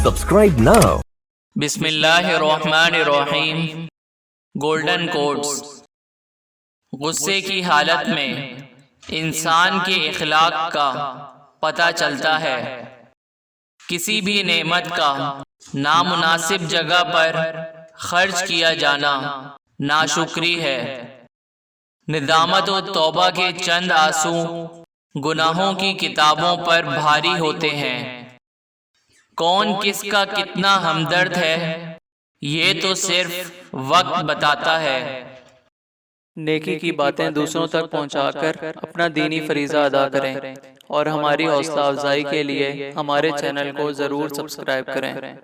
Subscribe now. बिस्मिल्लाहिर्रहमानिर्रहीम। Golden quotes. गुस्से की हालत में इंसान के इखलाक का पता चलता है। किसी भी नेमत का नामुनासिब जगह पर खर्च किया जाना नाशुक्री है। निदामत और तौबा के चंद आंसू गुनाहों की किताबों पर भारी होते हैं। कौन किसका कितना हमदर्द है ये तो सिर्फ वक्त बताता है। नेकी की बातें दूसरों तक पहुंचाकर अपना दीनी फरीज़ा अदा करें और हमारी हौसला अफजाई के लिए हमारे चैनल को ज़रूर सब्सक्राइब करें।